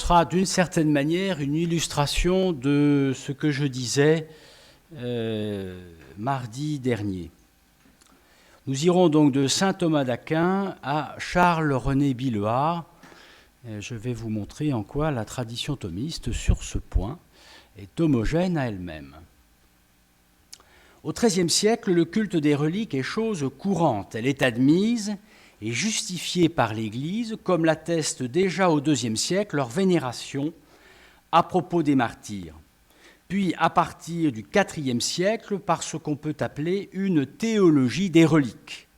sera d'une certaine manière une illustration de ce que je disais mardi dernier. Nous irons donc de saint Thomas d'Aquin à Charles-René Billehard. Je vais vous montrer en quoi la tradition thomiste, sur ce point, est homogène à elle-même. Au XIIIe siècle, le culte des reliques est chose courante. Elle est admise et justifiée par l'Église, comme l'atteste déjà au IIe siècle leur vénération à propos des martyrs. Puis, à partir du IVe siècle, par ce qu'on peut appeler une théologie des reliques.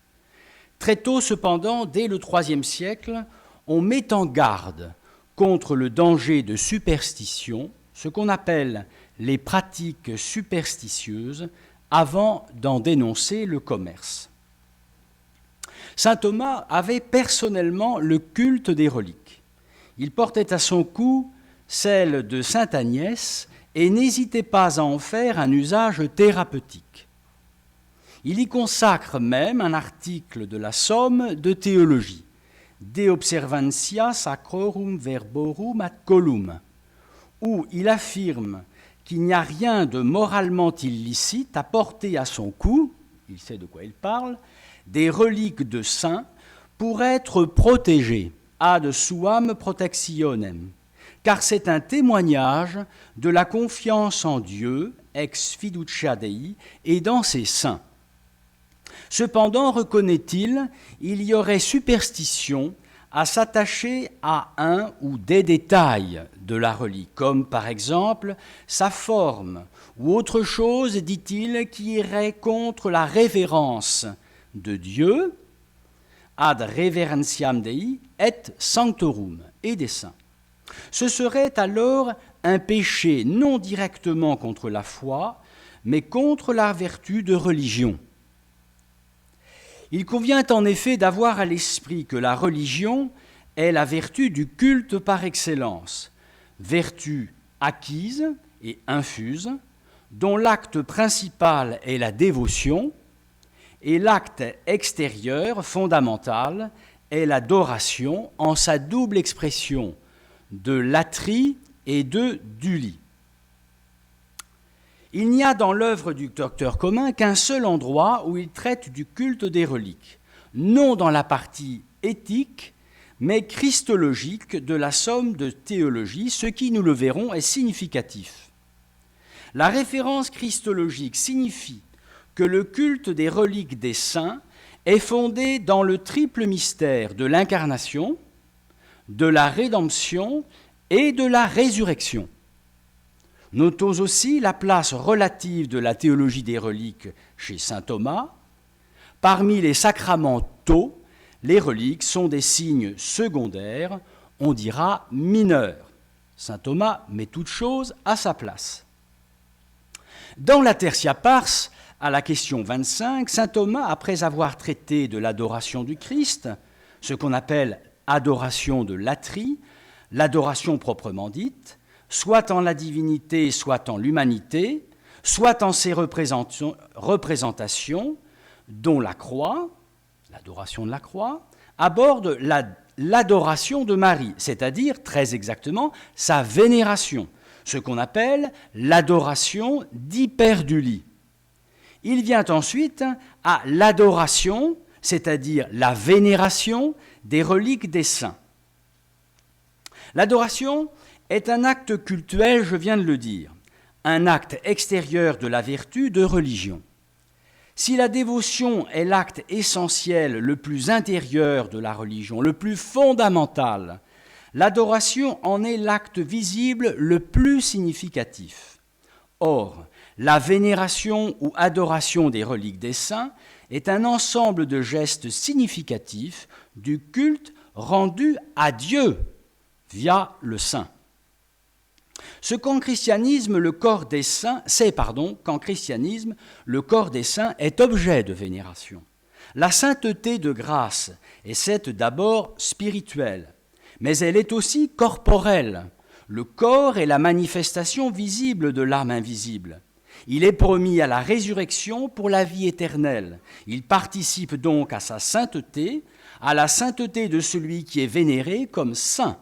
Très tôt, cependant, dès le IIIe siècle, on met en garde contre le danger de superstition, ce qu'on appelle les pratiques superstitieuses, avant d'en dénoncer le commerce. Saint Thomas avait personnellement le culte des reliques. Il portait à son cou celle de sainte Agnès et n'hésitait pas à en faire un usage thérapeutique. Il y consacre même un article de la Somme de théologie, De observantia sacrorum verborum ad colum, où il affirme qu'il n'y a rien de moralement illicite à porter à son cou, il sait de quoi il parle, des reliques de saints pour être protégé ad suam protectionem, car c'est un témoignage de la confiance en Dieu, ex fiducia Dei, et dans ses saints. Cependant, reconnaît-il, il y aurait superstition à s'attacher à un ou des détails de la relique, comme par exemple sa forme, ou autre chose, dit-il, qui irait contre la révérence de Dieu, ad reverentiam Dei et sanctorum, et des saints. Ce serait alors un péché non directement contre la foi, mais contre la vertu de religion. Il convient en effet d'avoir à l'esprit que la religion est la vertu du culte par excellence, vertu acquise et infuse, dont l'acte principal est la dévotion, et l'acte extérieur, fondamental, est l'adoration en sa double expression de latrie et de duli. Il n'y a dans l'œuvre du docteur Commun qu'un seul endroit où il traite du culte des reliques, non dans la partie éthique, mais christologique de la Somme de théologie, ce qui, nous le verrons, est significatif. La référence christologique signifie que le culte des reliques des saints est fondé dans le triple mystère de l'incarnation, de la rédemption et de la résurrection. Notons aussi la place relative de la théologie des reliques chez saint Thomas. Parmi les sacramentaux, les reliques sont des signes secondaires, on dira mineurs. Saint Thomas met toute chose à sa place. Dans la Tertia Pars, à la question 25, saint Thomas, après avoir traité de l'adoration du Christ, ce qu'on appelle adoration de latrie, l'adoration proprement dite, soit en la divinité, soit en l'humanité, soit en ses représentations, dont la croix, l'adoration de la croix, aborde l'adoration de Marie, c'est-à-dire, très exactement, sa vénération, ce qu'on appelle l'adoration d'hyperdulie. Il vient ensuite à l'adoration, c'est-à-dire la vénération des reliques des saints. L'adoration est un acte cultuel, je viens de le dire, un acte extérieur de la vertu de religion. Si la dévotion est l'acte essentiel, le plus intérieur de la religion, le plus fondamental, l'adoration en est l'acte visible le plus significatif. Or, la vénération ou adoration des reliques des saints est un ensemble de gestes significatifs du culte rendu à Dieu via le saint. C'est qu'en christianisme, le corps des saints est objet de vénération. La sainteté de grâce est cette d'abord spirituelle, mais elle est aussi corporelle. Le corps est la manifestation visible de l'âme invisible. Il est promis à la résurrection pour la vie éternelle. Il participe donc à sa sainteté, à la sainteté de celui qui est vénéré comme saint.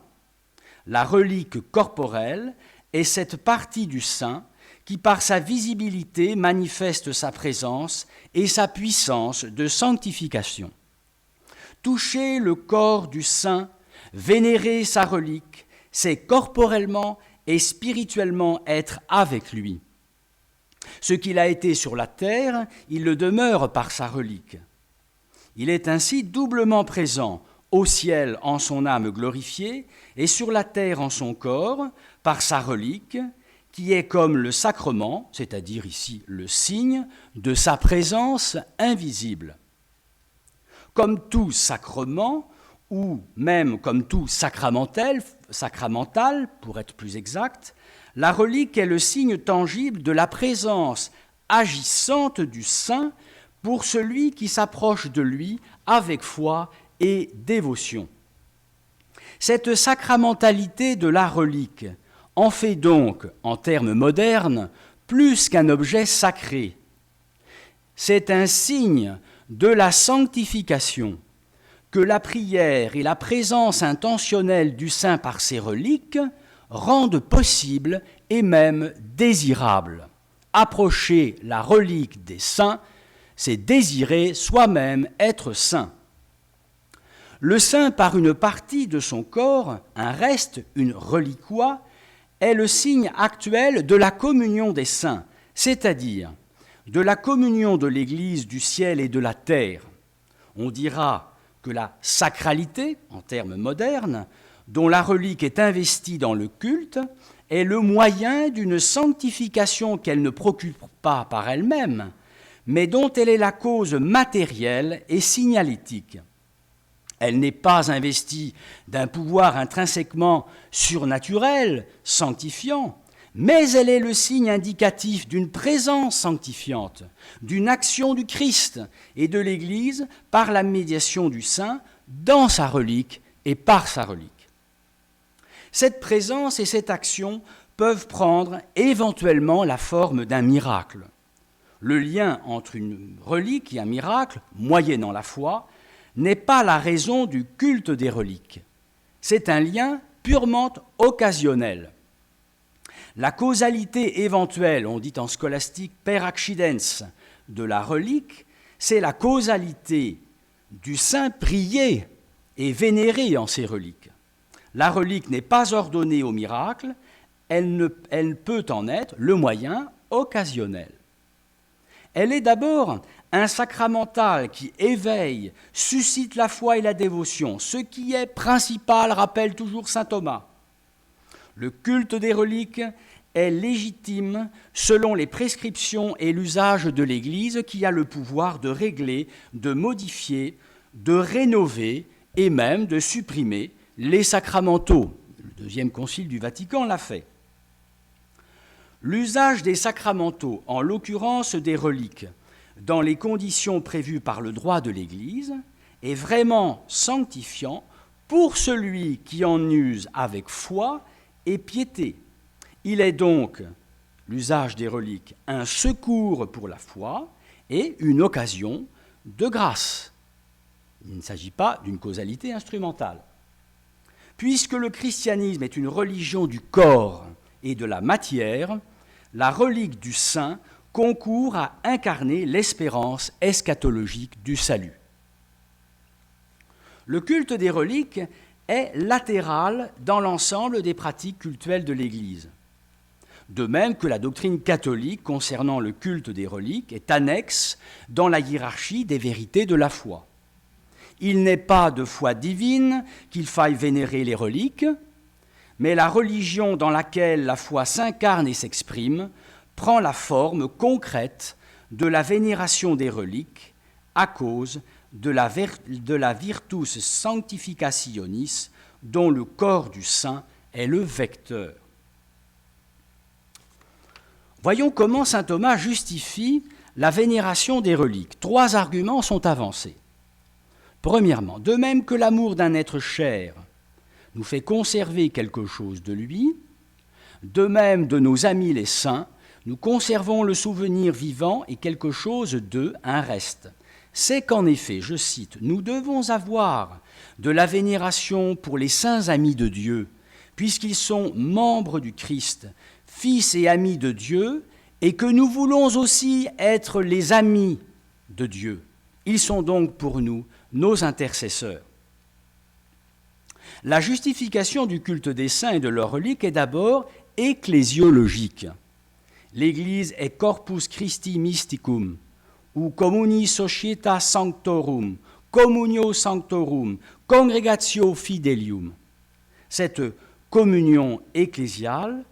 La relique corporelle est cette partie du saint qui, par sa visibilité, manifeste sa présence et sa puissance de sanctification. Toucher le corps du saint, vénérer sa relique, c'est corporellement et spirituellement être avec lui. Ce qu'il a été sur la terre, il le demeure par sa relique. Il est ainsi doublement présent au ciel en son âme glorifiée et sur la terre en son corps par sa relique, qui est comme le sacrement, c'est-à-dire ici le signe, de sa présence invisible. Comme tout sacrement, ou même comme tout sacramental, pour être plus exact, la relique est le signe tangible de la présence agissante du saint pour celui qui s'approche de lui avec foi et dévotion. Cette sacramentalité de la relique en fait donc, en termes modernes, plus qu'un objet sacré. C'est un signe de la sanctification que la prière et la présence intentionnelle du saint par ses reliques rendent possible et même désirable. Approcher la relique des saints, c'est désirer soi-même être saint. Le saint, par une partie de son corps, un reste, une reliquoie, est le signe actuel de la communion des saints, c'est-à-dire de la communion de l'Église du ciel et de la terre. On dira que la sacralité, en termes modernes, dont la relique est investie dans le culte, est le moyen d'une sanctification qu'elle ne procure pas par elle-même, mais dont elle est la cause matérielle et signalétique. Elle n'est pas investie d'un pouvoir intrinsèquement surnaturel, sanctifiant, mais elle est le signe indicatif d'une présence sanctifiante, d'une action du Christ et de l'Église par la médiation du saint dans sa relique et par sa relique. Cette présence et cette action peuvent prendre éventuellement la forme d'un miracle. Le lien entre une relique et un miracle, moyennant la foi, n'est pas la raison du culte des reliques. C'est un lien purement occasionnel. La causalité éventuelle, on dit en scolastique per accidens, de la relique, c'est la causalité du saint prié et vénéré en ces reliques. La relique n'est pas ordonnée au miracle, elle peut en être le moyen occasionnel. Elle est d'abord un sacramental qui éveille, suscite la foi et la dévotion, ce qui est principal, rappelle toujours saint Thomas. Le culte des reliques est légitime selon les prescriptions et l'usage de l'Église qui a le pouvoir de régler, de modifier, de rénover et même de supprimer les sacramentaux. Le deuxième concile du Vatican l'a fait. L'usage des sacramentaux, en l'occurrence des reliques, dans les conditions prévues par le droit de l'Église, est vraiment sanctifiant pour celui qui en use avec foi et piété. Il est donc, l'usage des reliques, un secours pour la foi et une occasion de grâce. Il ne s'agit pas d'une causalité instrumentale. Puisque le christianisme est une religion du corps et de la matière, la relique du saint concourt à incarner l'espérance eschatologique du salut. Le culte des reliques est latéral dans l'ensemble des pratiques cultuelles de l'Église. De même que la doctrine catholique concernant le culte des reliques est annexe dans la hiérarchie des vérités de la foi. Il n'est pas de foi divine qu'il faille vénérer les reliques, mais la religion dans laquelle la foi s'incarne et s'exprime prend la forme concrète de la vénération des reliques à cause de la virtus sanctificationis dont le corps du saint est le vecteur. Voyons comment saint Thomas justifie la vénération des reliques. 3 arguments sont avancés. Premièrement, de même que l'amour d'un être cher nous fait conserver quelque chose de lui, de même de nos amis les saints, nous conservons le souvenir vivant et quelque chose d'eux, un reste. C'est qu'en effet, je cite, « Nous devons avoir de la vénération pour les saints amis de Dieu, puisqu'ils sont membres du Christ, fils et amis de Dieu, et que nous voulons aussi être les amis de Dieu. Ils sont donc pour nous nos intercesseurs. La justification du culte des saints et de leurs reliques est d'abord ecclésiologique. L'Église est corpus Christi mysticum, ou communi societas sanctorum, communio sanctorum, congregatio fidelium. Cette communion ecclésiale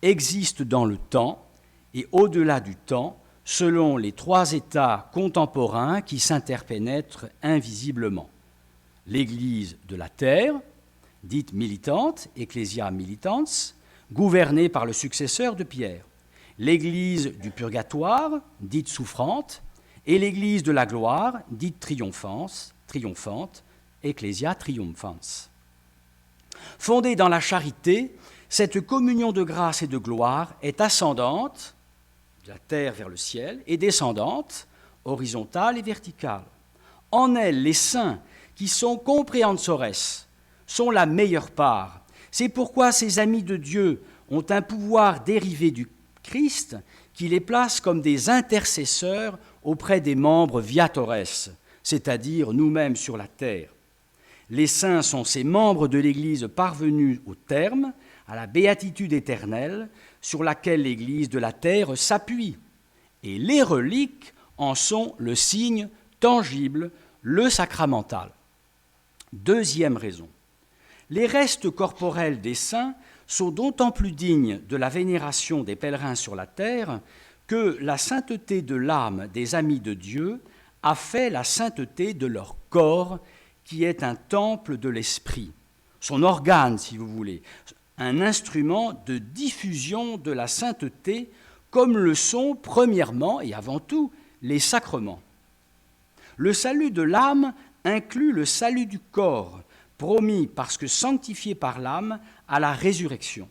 existe dans le temps et au-delà du temps, selon les trois états contemporains qui s'interpénètrent invisiblement. L'Église de la terre, dite militante, Ecclesia militans, gouvernée par le successeur de Pierre. L'Église du purgatoire, dite souffrante, et l'Église de la gloire, dite triomphante, Ecclesia triumphans. Fondée dans la charité, cette communion de grâce et de gloire est ascendante, de la terre vers le ciel, et descendante, horizontale et verticale. En elle, les saints, qui sont comprehensores, sont la meilleure part. C'est pourquoi ces amis de Dieu ont un pouvoir dérivé du Christ qui les place comme des intercesseurs auprès des membres viatores, c'est-à-dire nous-mêmes sur la terre. Les saints sont ces membres de l'Église parvenus au terme, à la béatitude éternelle, sur laquelle l'Église de la terre s'appuie. Et les reliques en sont le signe tangible, le sacramental. Deuxième raison. Les restes corporels des saints sont d'autant plus dignes de la vénération des pèlerins sur la terre que la sainteté de l'âme des amis de Dieu a fait la sainteté de leur corps, qui est un temple de l'esprit, son organe, si vous voulez, un instrument de diffusion de la sainteté, comme le sont premièrement et avant tout les sacrements. Le salut de l'âme inclut le salut du corps, promis parce que sanctifié par l'âme à la résurrection.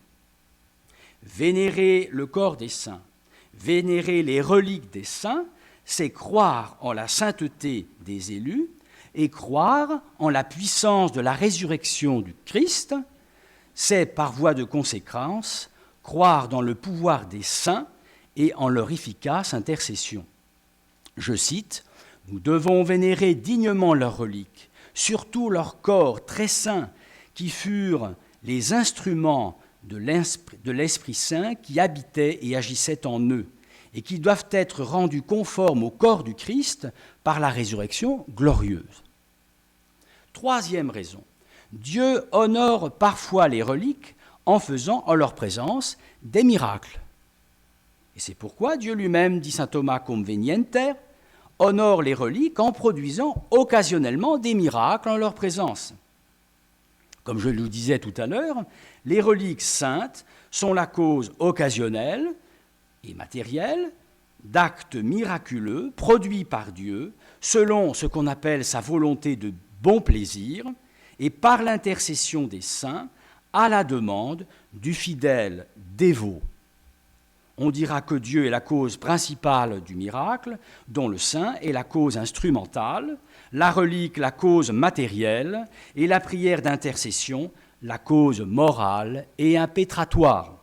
Vénérer le corps des saints, vénérer les reliques des saints, c'est croire en la sainteté des élus et croire en la puissance de la résurrection du Christ, c'est par voie de conséquence croire dans le pouvoir des saints et en leur efficace intercession. Je cite, « Nous devons vénérer dignement leurs reliques, surtout leurs corps très saints qui furent les instruments de l'Esprit Saint qui habitait et agissait en eux et qui doivent être rendus conformes au corps du Christ par la résurrection glorieuse. » Troisième raison, Dieu honore parfois les reliques en faisant en leur présence des miracles. Et c'est pourquoi Dieu lui-même, dit saint Thomas Convenienter, honore les reliques en produisant occasionnellement des miracles en leur présence. Comme je le disais tout à l'heure, les reliques saintes sont la cause occasionnelle et matérielle d'actes miraculeux produits par Dieu selon ce qu'on appelle sa volonté de bon plaisir et par l'intercession des saints à la demande du fidèle dévot. On dira que Dieu est la cause principale du miracle, dont le saint est la cause instrumentale, la relique la cause matérielle et la prière d'intercession la cause morale et impétratoire.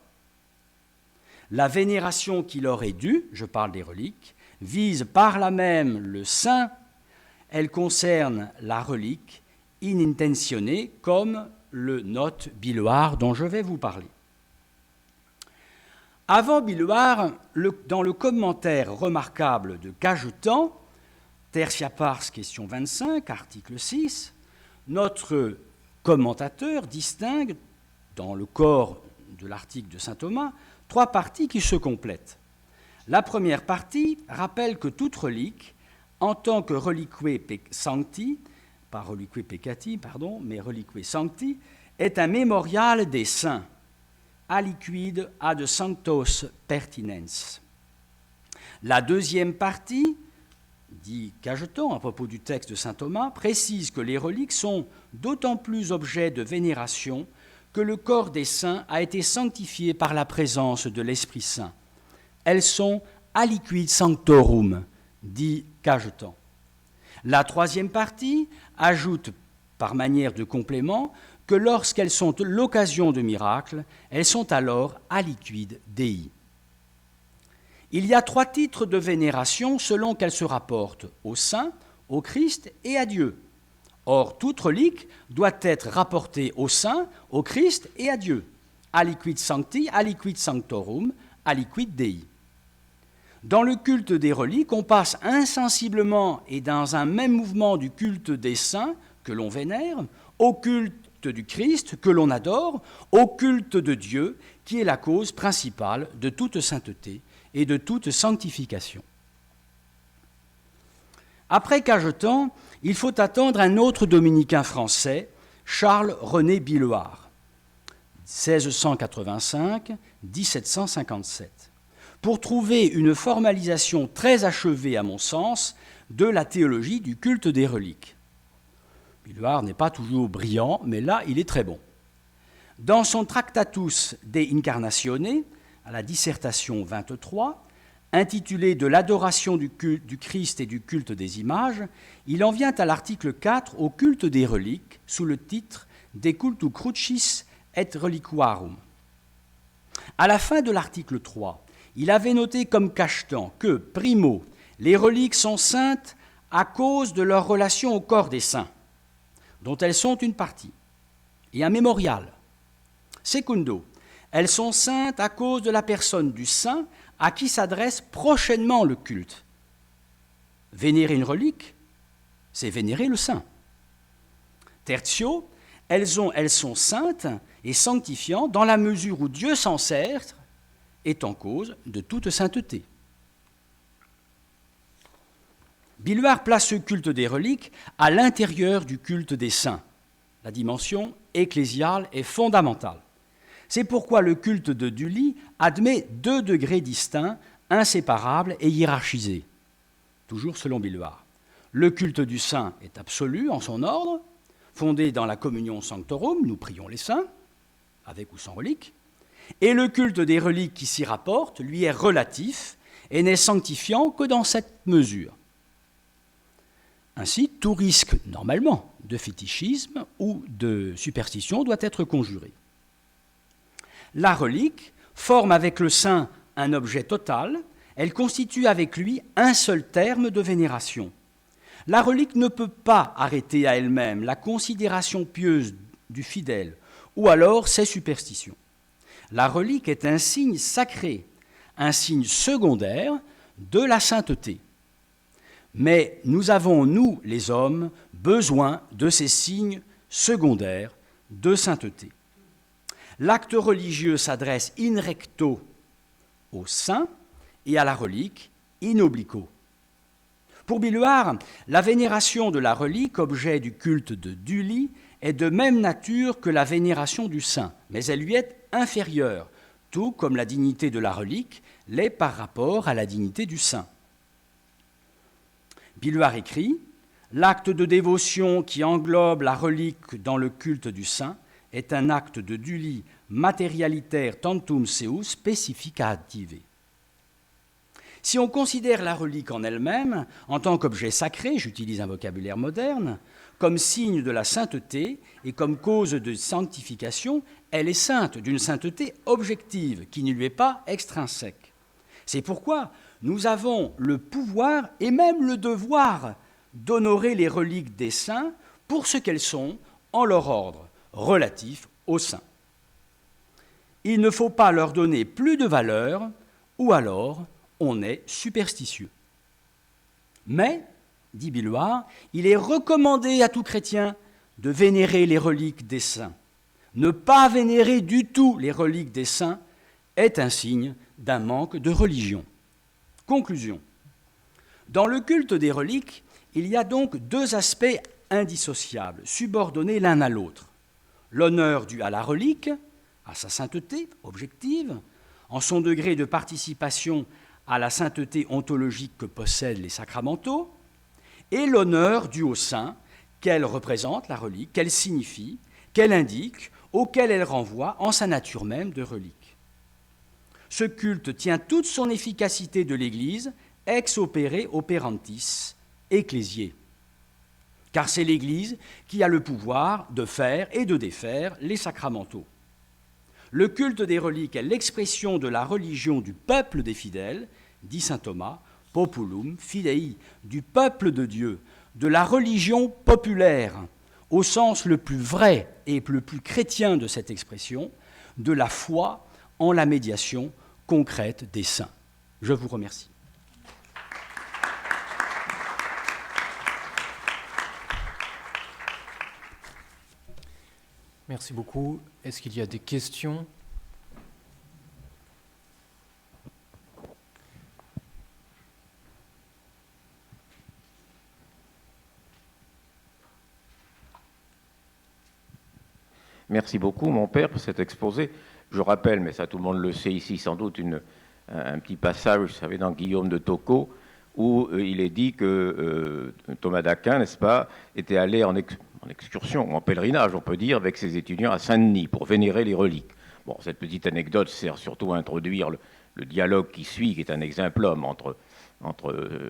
La vénération qui leur est due, je parle des reliques, vise par là même le saint, elle concerne la relique inintentionnée comme le note Billoire dont je vais vous parler. Avant Billoire, dans le commentaire remarquable de Cajetan, Tertia Pars, question 25, article 6, notre commentateur distingue, dans le corps de l'article de saint Thomas, 3 parties qui se complètent. La première partie rappelle que toute relique, en tant que relique sancti, pas relique peccati, pardon, mais relique sancti, est un mémorial des saints, aliquid ad sanctos pertinens. La deuxième partie, dit Cajetan à propos du texte de saint Thomas, précise que les reliques sont d'autant plus objets de vénération que le corps des saints a été sanctifié par la présence de l'Esprit Saint. Elles sont aliquid sanctorum, dit Cajetan. La troisième partie ajoute, par manière de complément, que lorsqu'elles sont l'occasion de miracles, elles sont alors aliquid Dei. Il y a 3 titres de vénération selon qu'elles se rapportent au Saint, au Christ et à Dieu. Or, toute relique doit être rapportée au Saint, au Christ et à Dieu. Aliquid Sancti, aliquid Sanctorum, aliquid Dei. Dans le culte des reliques, on passe insensiblement et dans un même mouvement du culte des saints que l'on vénère, au culte du Christ que l'on adore, au culte de Dieu qui est la cause principale de toute sainteté et de toute sanctification. Après Cajetan, il faut attendre un autre dominicain français, Charles-René Billeuard, 1685-1757, pour trouver une formalisation très achevée, à mon sens, de la théologie du culte des reliques. Billeuard n'est pas toujours brillant, mais là, il est très bon. Dans son Tractatus de Incarnatione, à la dissertation 23, intitulé « De l'adoration du Christ et du culte des images », il en vient à l'article 4 au culte des reliques, sous le titre « De cultu crucis et reliquarum ». À la fin de l'article 3, il avait noté comme cachetant que, primo, les reliques sont saintes à cause de leur relation au corps des saints, dont elles sont une partie, et un mémorial. Secundo, elles sont saintes à cause de la personne du saint à qui s'adresse prochainement le culte. Vénérer une relique, c'est vénérer le saint. Tertio, elles sont saintes et sanctifiantes dans la mesure où Dieu s'en sert, est en cause de toute sainteté. Billeuard place ce culte des reliques à l'intérieur du culte des saints. La dimension ecclésiale est fondamentale. C'est pourquoi le culte de Dully admet 2 degrés distincts, inséparables et hiérarchisés. Toujours selon Billeuard. Le culte du saint est absolu en son ordre, fondé dans la communion sanctorum, nous prions les saints, avec ou sans reliques, et le culte des reliques qui s'y rapportent, lui, est relatif et n'est sanctifiant que dans cette mesure. Ainsi, tout risque, normalement, de fétichisme ou de superstition doit être conjuré. La relique forme avec le saint un objet total, elle constitue avec lui un seul terme de vénération. La relique ne peut pas arrêter à elle-même la considération pieuse du fidèle ou alors ses superstitions. La relique est un signe sacré, un signe secondaire de la sainteté. Mais nous avons, nous, les hommes, besoin de ces signes secondaires de sainteté. L'acte religieux s'adresse in recto au saint et à la relique in obliquo. Pour Billeuard, la vénération de la relique, objet du culte de Dully, est de même nature que la vénération du saint, mais elle lui est inférieure, tout comme la dignité de la relique l'est par rapport à la dignité du saint. Billeuard écrit « L'acte de dévotion qui englobe la relique dans le culte du saint est un acte de Dully materialitaire tantum seu specificative ». Si on considère la relique en elle-même, en tant qu'objet sacré, j'utilise un vocabulaire moderne, comme signe de la sainteté et comme cause de sanctification, elle est sainte, d'une sainteté objective, qui ne lui est pas extrinsèque. C'est pourquoi nous avons le pouvoir et même le devoir d'honorer les reliques des saints pour ce qu'elles sont en leur ordre relatif aux saints. Il ne faut pas leur donner plus de valeur, ou alors on est superstitieux. Mais, dit Billeuard, il est recommandé à tout chrétien de vénérer les reliques des saints. Ne pas vénérer du tout les reliques des saints est un signe d'un manque de religion. Conclusion. Dans le culte des reliques, il y a donc 2 aspects indissociables, subordonnés l'un à l'autre. L'honneur dû à la relique, à sa sainteté objective, en son degré de participation à la sainteté ontologique que possèdent les sacramentaux, et l'honneur dû au saint, qu'elle représente, la relique, qu'elle signifie, qu'elle indique, auquel elle renvoie en sa nature même de relique. Ce culte tient toute son efficacité de l'Église, ex opere operantis, ecclésiae. car c'est l'Église qui a le pouvoir de faire et de défaire les sacramentaux. Le culte des reliques est l'expression de la religion du peuple des fidèles, dit saint Thomas, populum fidei, du peuple de Dieu, de la religion populaire, au sens le plus vrai et le plus chrétien de cette expression, de la foi en la médiation concrète des saints. Je vous remercie. Merci beaucoup. Est-ce qu'il y a des questions ? Merci beaucoup, mon père, pour cet exposé. Je rappelle, mais ça tout le monde le sait ici, sans doute, un petit passage, vous savez, dans Guillaume de Tocco, où il est dit que Thomas d'Aquin, n'est-ce pas, était allé en excursion, en pèlerinage, on peut dire, avec ses étudiants à Saint-Denis pour vénérer les reliques. Bon, cette petite anecdote sert surtout à introduire le dialogue qui suit, qui est un exemplum entre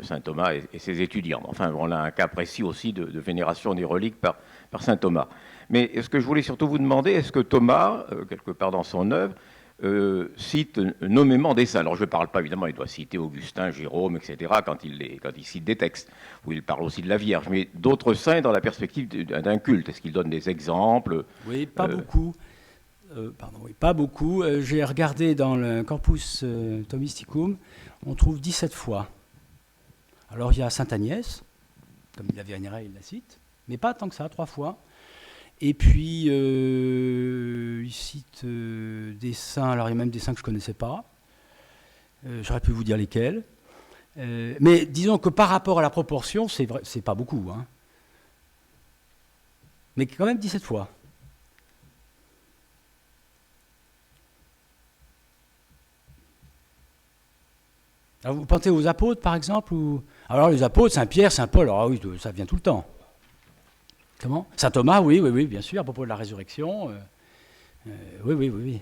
saint Thomas et ses étudiants. Enfin, on a un cas précis aussi de vénération des reliques par saint Thomas. Mais ce que je voulais surtout vous demander, est-ce que Thomas, quelque part dans son œuvre, cite nommément des saints? Alors je ne parle pas, évidemment, il doit citer Augustin, Jérôme, etc., quand il cite des textes, où il parle aussi de la Vierge, mais d'autres saints dans la perspective d'un culte. Est-ce qu'il donne des exemples? Oui, pas beaucoup. Pas beaucoup. J'ai regardé dans le Corpus Thomisticum, on trouve 17 fois. Alors il y a Sainte Agnès, comme il la vénérait, il la cite, mais pas tant que ça, 3 fois. Et puis, il cite des saints, alors il y a même des saints que je ne connaissais pas. J'aurais pu vous dire lesquels. Mais disons que par rapport à la proportion, c'est vrai, c'est pas beaucoup. Hein. Mais quand même 17 fois. Alors vous pensez aux apôtres, par exemple ou... Alors les apôtres, Saint Pierre, Saint Paul, alors oui, ça vient tout le temps. Comment? Saint Thomas, oui, bien sûr, à propos de la résurrection. Oui.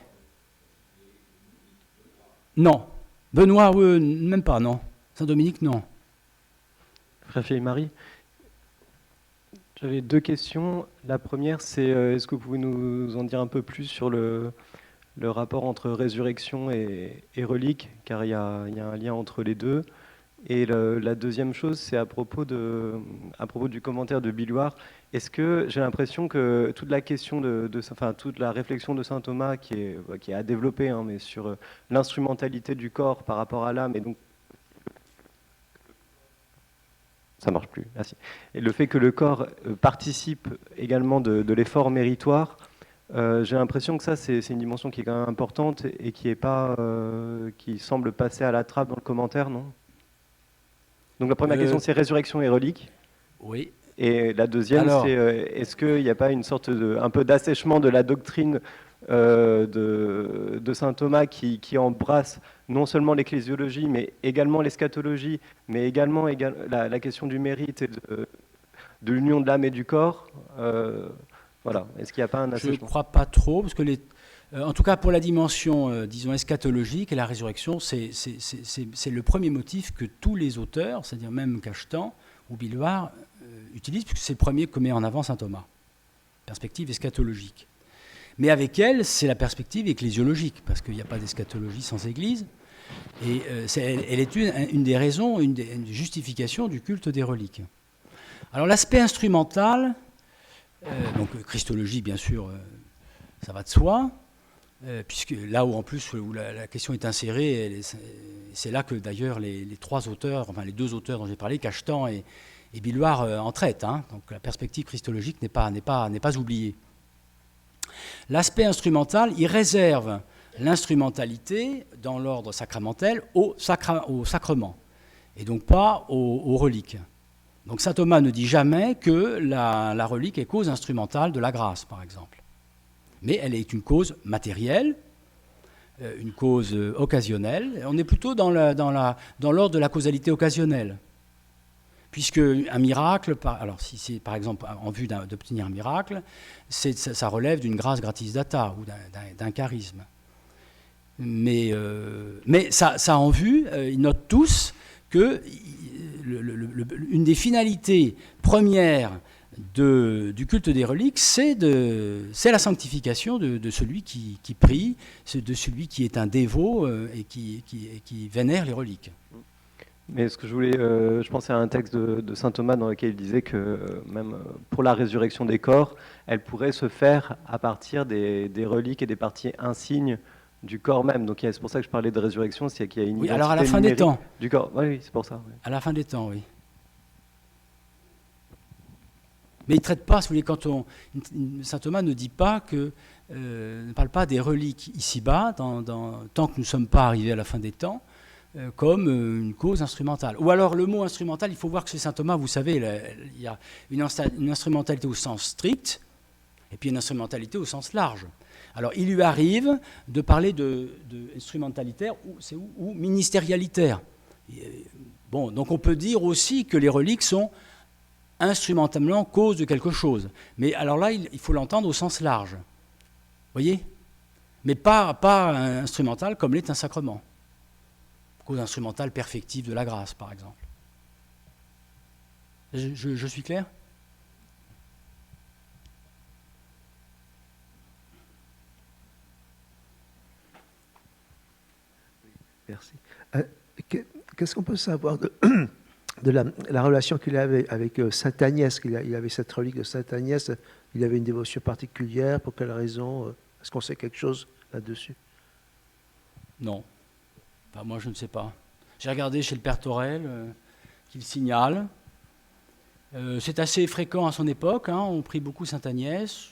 Non. Benoît, même pas, non. Saint Dominique, non. Frère Philippe-Marie, j'avais 2 questions. La première, c'est est-ce que vous pouvez nous en dire un peu plus sur le rapport entre résurrection et relique, car il y a un lien entre les deux. Et la deuxième chose, c'est à propos du commentaire de Billouard. Est-ce que j'ai l'impression que toute la question toute la réflexion de saint Thomas qui est à développer, hein, mais sur l'instrumentalité du corps par rapport à l'âme, et donc ça marche plus. Merci. Et le fait que le corps participe également de l'effort méritoire. J'ai l'impression que ça, c'est une dimension qui est quand même importante et qui est pas, qui semble passer à la trappe dans le commentaire, non? Donc la première question, c'est résurrection et relique. Oui. Et la deuxième, c'est est-ce qu'il n'y a pas une sorte un peu d'assèchement de la doctrine de saint Thomas qui embrasse non seulement l'ecclésiologie, mais également l'eschatologie, mais également la question du mérite et de l'union de l'âme et du corps. Voilà. Est-ce qu'il n'y a pas un assèchement? Je ne crois pas trop, parce que en tout cas pour la dimension, disons, eschatologique et la résurrection, c'est le premier motif que tous les auteurs, c'est-à-dire même Cachetan ou Billouard, utilisent, puisque c'est le premier que met en avant saint Thomas. Perspective eschatologique. Mais avec elle, c'est la perspective ecclésiologique, parce qu'il n'y a pas d'eschatologie sans Église. Et elle est une des raisons, une des justifications du culte des reliques. Alors l'aspect instrumental, donc Christologie, bien sûr, ça va de soi, puisque là où en plus où la question est insérée, c'est là que d'ailleurs les 3 auteurs, enfin les 2 auteurs dont j'ai parlé, Cachetan et Billouard, en traitent. Hein. Donc la perspective christologique n'est pas oubliée. L'aspect instrumental, il réserve l'instrumentalité dans l'ordre sacramentel au sacrement, et donc pas aux reliques. Donc saint Thomas ne dit jamais que la relique est cause instrumentale de la grâce, par exemple. Mais elle est une cause matérielle, une cause occasionnelle. On est plutôt dans l'ordre de la causalité occasionnelle. Puisque un miracle, alors si c'est par exemple en vue d'obtenir un miracle, ça relève d'une grâce gratis data ou d'un charisme. Mais ça en vue, ils notent tous que une des finalités premières du culte des reliques, c'est la sanctification de celui qui prie, de celui qui est un dévot et qui vénère les reliques. Mais ce que je pensais à un texte de saint Thomas dans lequel il disait que même pour la résurrection des corps, elle pourrait se faire à partir des reliques et des parties insignes du corps même. Donc c'est pour ça que je parlais de résurrection, c'est qu'il y a une identité alors à la fin des temps. Du corps. Oui, c'est pour ça. Oui. À la fin des temps, oui. Mais il ne traite pas, si vous voulez, saint Thomas ne dit pas ne parle pas des reliques ici-bas, tant que nous ne sommes pas arrivés à la fin des temps, comme une cause instrumentale. Ou alors le mot instrumental, il faut voir que chez saint Thomas, vous savez, il y a une instrumentalité au sens strict, et puis une instrumentalité au sens large. Alors il lui arrive de parler de instrumentalitaire ou ministérialitaire. Bon, donc on peut dire aussi que les reliques sont instrumentalement cause de quelque chose. Mais alors là, il faut l'entendre au sens large. Vous voyez ? Mais pas instrumental comme l'est un sacrement. Cause instrumentale perfective de la grâce, par exemple. Je suis clair ? Merci. Qu'est-ce qu'on peut savoir de la relation qu'il avait avec Sainte Agnès? Il avait cette relique de Sainte Agnès, il avait une dévotion particulière, pour quelle raison? Est-ce qu'on sait quelque chose là-dessus? Non. Enfin, moi, je ne sais pas. J'ai regardé chez le Père Torel, qu'il signale. C'est assez fréquent à son époque, hein, on prie beaucoup Sainte Agnès.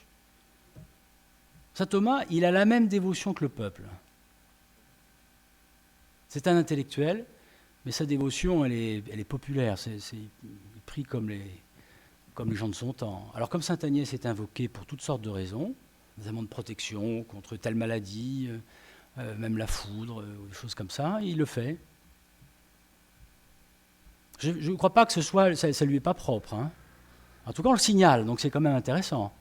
Saint Thomas, il a la même dévotion que le peuple. C'est un intellectuel, mais sa dévotion, elle est populaire. Il prie comme les gens de son temps. Alors comme Sainte Agnès est invoquée pour toutes sortes de raisons, notamment de protection contre telle maladie, même la foudre, ou des choses comme ça, il le fait. Je ne crois pas que ça lui est pas propre. Hein. En tout cas, on le signale, donc c'est quand même intéressant.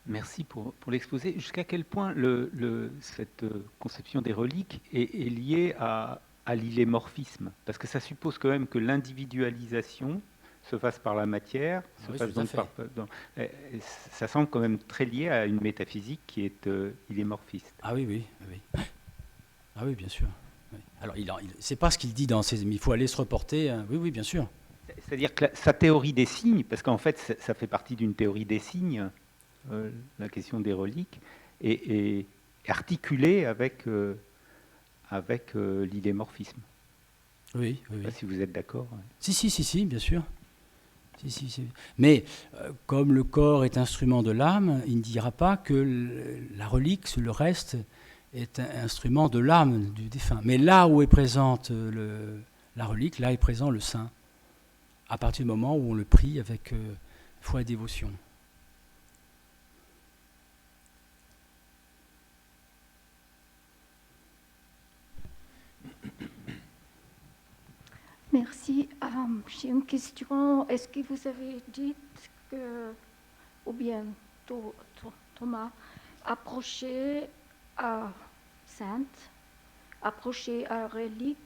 Merci pour l'exposé. Jusqu'à quel point cette conception des reliques est liée à l'illémorphisme? Parce que ça suppose quand même que l'individualisation se fasse par la matière, ça semble quand même très lié à une métaphysique qui est illémorphiste. Ah oui. Ah oui, bien sûr. Oui. Alors, c'est pas ce qu'il dit mais il faut aller se reporter. Oui, bien sûr. C'est-à-dire que sa théorie des signes, parce qu'en fait, ça fait partie d'une théorie des signes, la question des reliques, est articulée avec l'idémorphisme. Oui. Je ne sais pas si vous êtes d'accord. Si, bien sûr. Si. Mais comme le corps est instrument de l'âme, il ne dira pas que la relique, le reste, est un instrument de l'âme du défunt. Mais là où est présente la relique, là est présent le saint, à partir du moment où on le prie avec foi et dévotion. Merci. J'ai une question. Est-ce que vous avez dit que, ou bien Thomas, approcher à sainte, approcher à relique,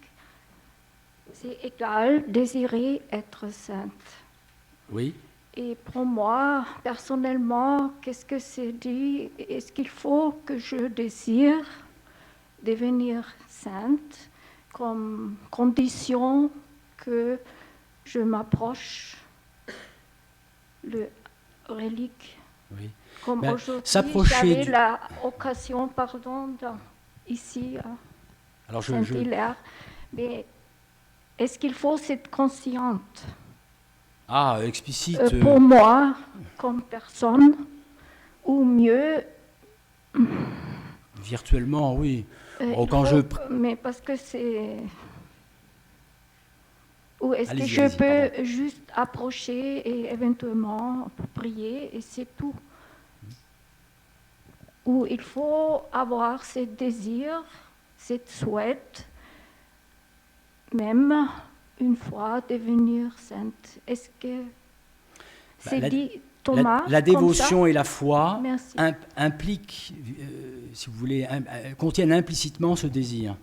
c'est égal désirer être sainte? Oui. Et pour moi, personnellement, qu'est-ce que c'est dit? Est-ce qu'il faut que je désire devenir sainte comme condition que je m'approche le relique? Oui. Comme Ben, aujourd'hui, j'avais l'occasion, ici à Saint-Hilaire. Mais est-ce qu'il faut cette consciente? Explicite. Pour moi, comme personne, ou mieux... Virtuellement, oui. Mais parce que c'est... Ou est-ce que je peux juste approcher et éventuellement prier et c'est tout? Ou il faut avoir ce désir, cette souhait, même une fois devenir sainte. Est-ce que c'est dit Thomas. La comme dévotion et la foi ça. Merci. impliquent, si vous voulez, contiennent implicitement ce désir.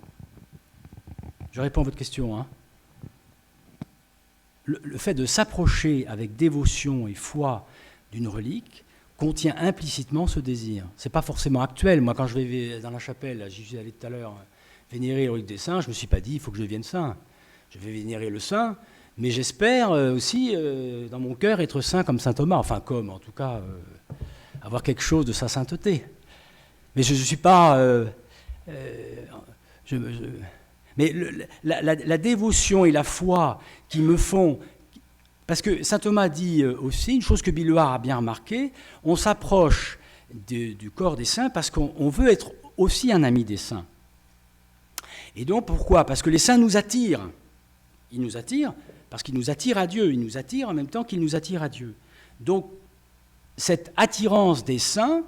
Je réponds à votre question. Le fait de s'approcher avec dévotion et foi d'une relique contient implicitement ce désir. Ce n'est pas forcément actuel. Moi, quand je vais dans la chapelle, j'y suis allé tout à l'heure, vénérer la relique des saints, je ne me suis pas dit, il faut que je devienne saint. Je vais vénérer le saint, mais j'espère aussi, dans mon cœur, être saint comme saint Thomas. Enfin, en tout cas, avoir quelque chose de sa sainteté. Mais je ne suis pas... mais la dévotion et la foi qui me font... Parce que saint Thomas dit aussi, une chose que Billuart a bien remarqué, on s'approche du corps des saints parce qu'on veut être aussi un ami des saints. Et donc pourquoi ? Parce que les saints nous attirent. Ils nous attirent parce qu'ils nous attirent à Dieu. Ils nous attirent en même temps qu'ils nous attirent à Dieu. Donc cette attirance des saints,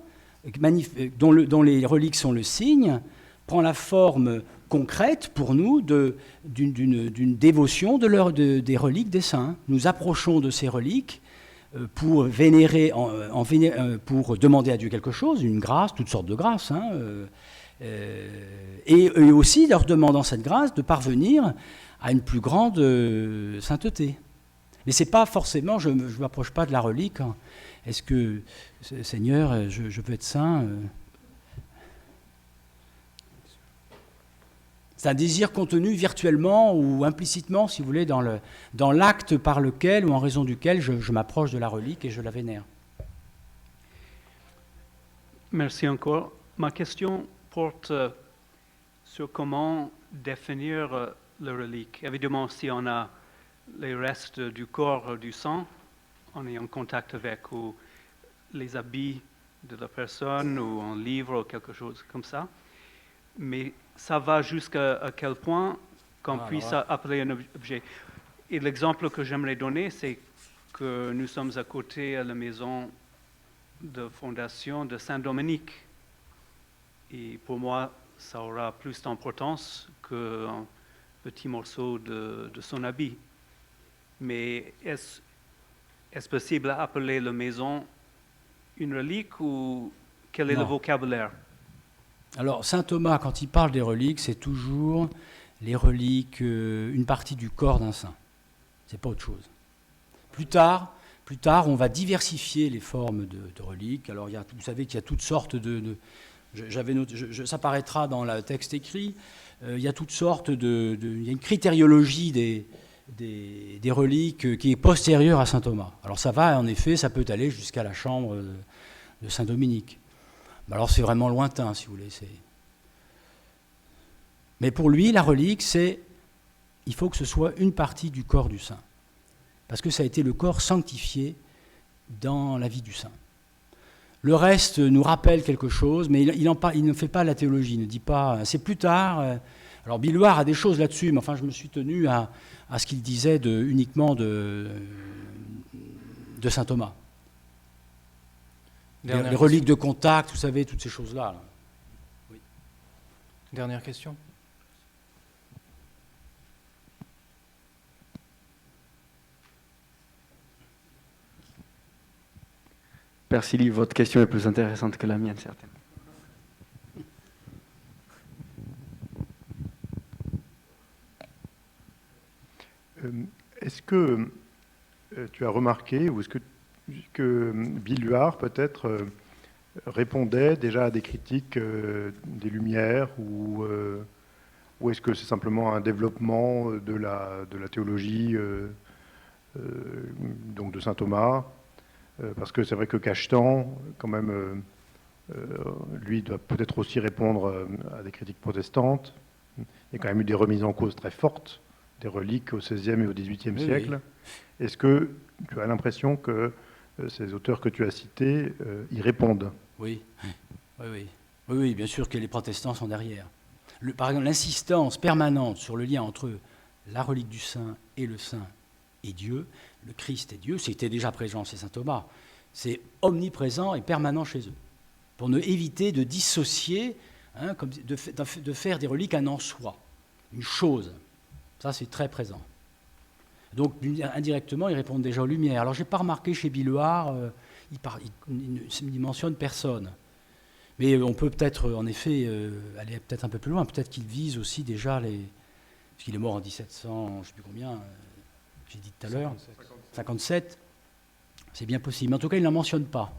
dont les reliques sont le signe, prend la forme concrète pour nous d'une dévotion des reliques des saints. Nous approchons de ces reliques pour vénérer, pour demander à Dieu quelque chose, une grâce, toutes sortes de grâces, et aussi leur demandant cette grâce de parvenir à une plus grande sainteté. Mais c'est pas forcément, je ne m'approche pas de la relique. Est-ce que, Seigneur, je veux être saint C'est un désir contenu virtuellement ou implicitement, si vous voulez, dans l'acte par lequel ou en raison duquel je m'approche de la relique et je la vénère. Merci encore. Ma question porte sur comment définir la relique. Évidemment, si on a les restes du corps du sang, on est en contact avec, ou les habits de la personne, ou un livre, ou quelque chose comme ça. Mais ça va jusqu'à quel point qu'on puisse appeler un objet. Et l'exemple que j'aimerais donner, c'est que nous sommes à côté à la maison de fondation de Saint-Dominique. Et pour moi, ça aura plus d'importance qu'un petit morceau de son habit. Mais est-ce possible d'appeler la maison une relique ou quel est le vocabulaire ? Alors, saint Thomas, quand il parle des reliques, c'est toujours les reliques, une partie du corps d'un saint. C'est pas autre chose. Plus tard, on va diversifier les formes de reliques. Alors, vous savez qu'il y a toutes sortes ça paraîtra dans le texte écrit. Il y a toutes sortes il y a une critériologie des reliques qui est postérieure à saint Thomas. Alors, ça va, en effet, ça peut aller jusqu'à la chambre de saint Dominique. Alors c'est vraiment lointain, si vous voulez. Mais pour lui, la relique, il faut que ce soit une partie du corps du saint. Parce que ça a été le corps sanctifié dans la vie du saint. Le reste nous rappelle quelque chose, mais il ne fait pas la théologie, il ne dit pas... C'est plus tard... Alors Billuart a des choses là-dessus, mais enfin je me suis tenu à ce qu'il disait uniquement de saint Thomas. Les reliques de contact, vous savez, toutes ces choses-là. Là. Oui. Dernière question. Père Silly, votre question est plus intéressante que la mienne, certainement. Est-ce que tu as remarqué, ou est-ce que Billuart peut-être répondait déjà à des critiques des Lumières, ou est-ce que c'est simplement un développement de la théologie donc de saint Thomas, parce que c'est vrai que Cachetan, quand même, lui doit peut-être aussi répondre à des critiques protestantes. Il y a quand même eu des remises en cause très fortes des reliques au XVIe et au XVIIIe siècle. Oui. Est-ce que tu as l'impression que ces auteurs que tu as cités y répondent ? Oui, bien sûr que les protestants sont derrière. Par exemple, l'insistance permanente sur le lien entre la relique du saint et le saint et Dieu, le Christ et Dieu, c'était déjà présent chez saint Thomas. C'est omniprésent et permanent chez eux. Pour ne éviter de dissocier, de faire des reliques un en soi, une chose. Ça, c'est très présent. Donc, indirectement, ils répondent déjà aux Lumières. Alors, je n'ai pas remarqué chez Billuart, il ne mentionne personne. Mais on peut peut-être, en effet, aller peut-être un peu plus loin. Peut-être qu'il vise aussi déjà les... Parce qu'il est mort en 1700, je ne sais plus combien, j'ai dit tout à l'heure, 57. C'est bien possible. Mais en tout cas, il n'en mentionne pas.